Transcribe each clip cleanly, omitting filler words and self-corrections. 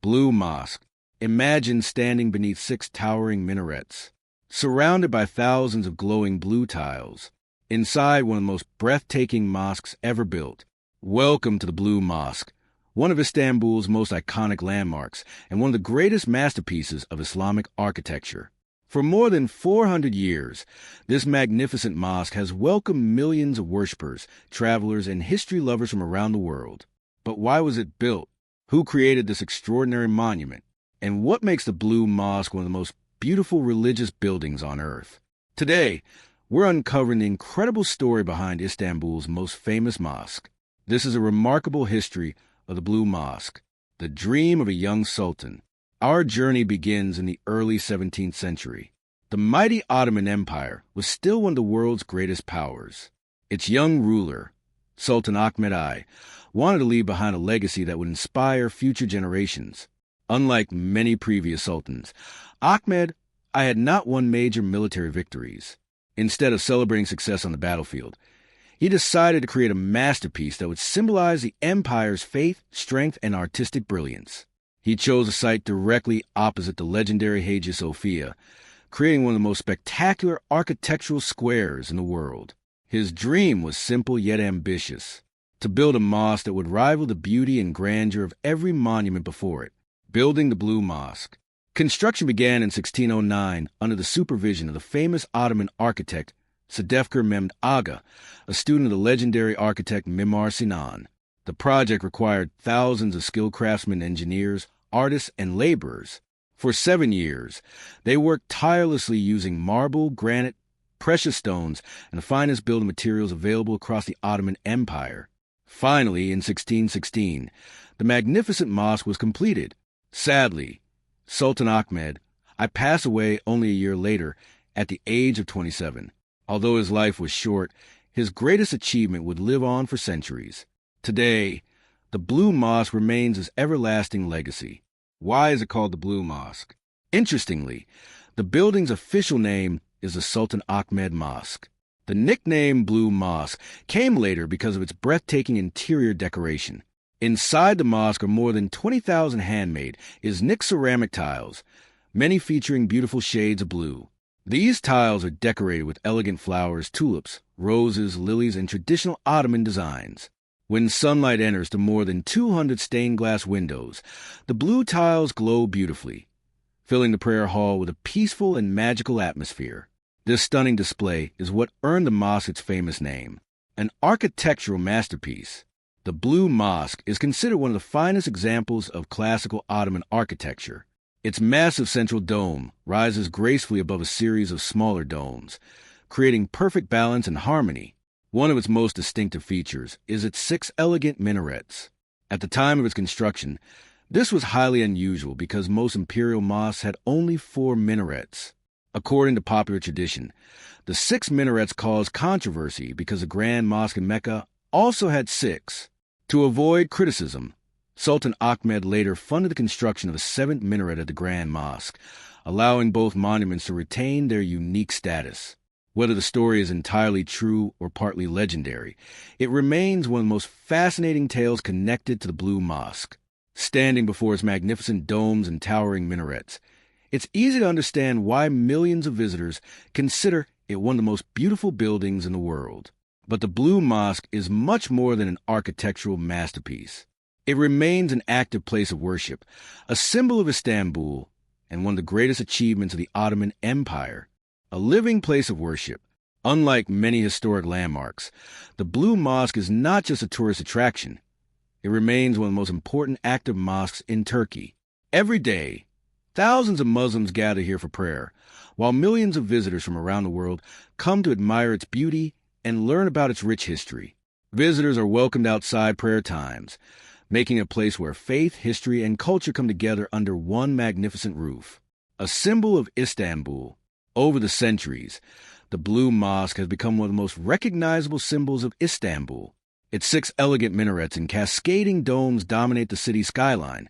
Blue Mosque. Imagine standing beneath 6 towering minarets, surrounded by thousands of glowing blue tiles, inside one of the most breathtaking mosques ever built. Welcome to the Blue Mosque, one of Istanbul's most iconic landmarks and one of the greatest masterpieces of Islamic architecture. For more than 400 years, this magnificent mosque has welcomed millions of worshippers, travelers, and history lovers from around the world. But why was it built? Who created this extraordinary monument? And what makes the Blue Mosque one of the most beautiful religious buildings on earth? Today, we're uncovering the incredible story behind Istanbul's most famous mosque. This is a remarkable history of the Blue Mosque, the dream of a young sultan. Our journey begins in the early 17th century. The mighty Ottoman Empire was still one of the world's greatest powers. Its young ruler, Sultan Ahmed I, wanted to leave behind a legacy that would inspire future generations. Unlike many previous sultans, Ahmed I had not won major military victories. Instead of celebrating success on the battlefield, he decided to create a masterpiece that would symbolize the empire's faith, strength, and artistic brilliance. He chose a site directly opposite the legendary Hagia Sophia, creating one of the most spectacular architectural squares in the world. His dream was simple yet ambitious: to build a mosque that would rival the beauty and grandeur of every monument before it. Building the Blue Mosque. Construction began in 1609 under the supervision of the famous Ottoman architect Sadefkar Mehmed Aga, a student of the legendary architect Mimar Sinan. The project required thousands of skilled craftsmen, engineers, artists, and laborers. For 7 years, they worked tirelessly using marble, granite, precious stones, and the finest building materials available across the Ottoman Empire. Finally, in 1616, the magnificent mosque was completed. Sadly, Sultan Ahmed I passed away only a year later at the age of 27. Although his life was short, his greatest achievement would live on for centuries. Today, the Blue Mosque remains his everlasting legacy. Why is it called the Blue Mosque? Interestingly, the building's official name is the Sultan Ahmed Mosque. The nickname Blue Mosque came later because of its breathtaking interior decoration. Inside the mosque are more than 20,000 handmade Iznik ceramic tiles, many featuring beautiful shades of blue. These tiles are decorated with elegant flowers, tulips, roses, lilies, and traditional Ottoman designs. When sunlight enters the more than 200 stained glass windows, the blue tiles glow beautifully, filling the prayer hall with a peaceful and magical atmosphere. This stunning display is what earned the mosque its famous name. An architectural masterpiece, the Blue Mosque is considered one of the finest examples of classical Ottoman architecture. Its massive central dome rises gracefully above a series of smaller domes, creating perfect balance and harmony. One of its most distinctive features is its 6 elegant minarets. At the time of its construction, this was highly unusual because most imperial mosques had only 4 minarets. According to popular tradition, the 6 minarets caused controversy because the Grand Mosque in Mecca also had 6. To avoid criticism, Sultan Ahmed later funded the construction of a 7th minaret at the Grand Mosque, allowing both monuments to retain their unique status. Whether the story is entirely true or partly legendary, it remains one of the most fascinating tales connected to the Blue Mosque. Standing before its magnificent domes and towering minarets, it's easy to understand why millions of visitors consider it one of the most beautiful buildings in the world. But the Blue Mosque is much more than an architectural masterpiece. It remains an active place of worship, a symbol of Istanbul, and one of the greatest achievements of the Ottoman Empire. A living place of worship. Unlike many historic landmarks, the Blue Mosque is not just a tourist attraction. It remains one of the most important active mosques in Turkey. Every day, thousands of Muslims gather here for prayer, while millions of visitors from around the world come to admire its beauty and learn about its rich history. Visitors are welcomed outside prayer times, making it a place where faith, history, and culture come together under one magnificent roof. A symbol of Istanbul. Over the centuries, the Blue Mosque has become one of the most recognizable symbols of Istanbul. Its 6 elegant minarets and cascading domes dominate the city's skyline,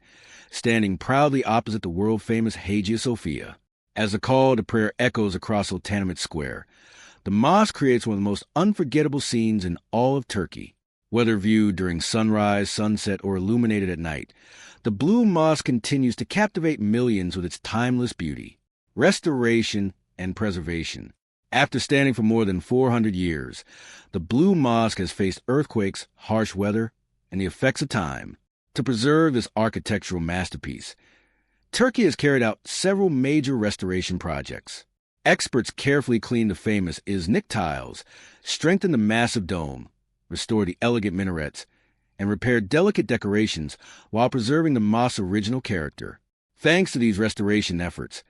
standing proudly opposite the world-famous Hagia Sophia. As the call to prayer echoes across Sultan Ahmed Square, the mosque creates one of the most unforgettable scenes in all of Turkey. Whether viewed during sunrise, sunset, or illuminated at night, The Blue Mosque continues to captivate millions with its timeless beauty, restoration, and preservation. After standing for more than 400 years, the Blue Mosque has faced earthquakes, harsh weather, and the effects of time. To preserve this architectural masterpiece, Turkey has carried out several major restoration projects. Experts carefully cleaned the famous Iznik tiles, strengthened the massive dome, restored the elegant minarets, and repaired delicate decorations while preserving the mosque's original character. Thanks to these restoration efforts,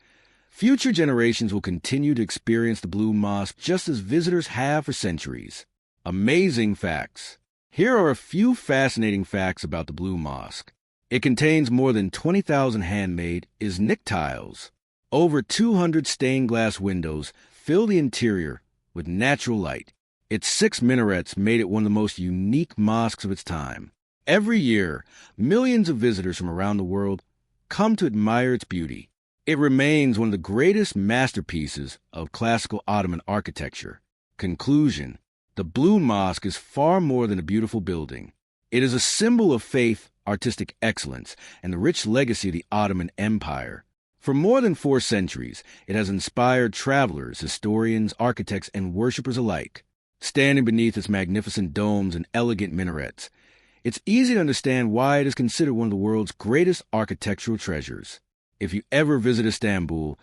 future generations will continue to experience the Blue Mosque just as visitors have for centuries. Amazing facts. Here are a few fascinating facts about the Blue Mosque. It contains more than 20,000 handmade Iznik tiles. Over 200 stained glass windows fill the interior with natural light. Its 6 minarets made it one of the most unique mosques of its time. Every year, millions of visitors from around the world come to admire its beauty. It remains one of the greatest masterpieces of classical Ottoman architecture. Conclusion: the Blue Mosque is far more than a beautiful building. It is a symbol of faith, artistic excellence, and the rich legacy of the Ottoman Empire. For more than 4 centuries, it has inspired travelers, historians, architects, and worshippers alike. Standing beneath its magnificent domes and elegant minarets, it's easy to understand why it is considered one of the world's greatest architectural treasures. If you ever visit Istanbul,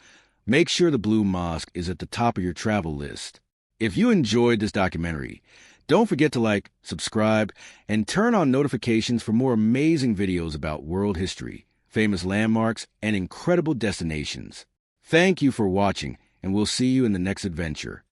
make sure the Blue Mosque is at the top of your travel list. If you enjoyed this documentary, don't forget to like, subscribe, and turn on notifications for more amazing videos about world history, famous landmarks, and incredible destinations. Thank you for watching, and we'll see you in the next adventure.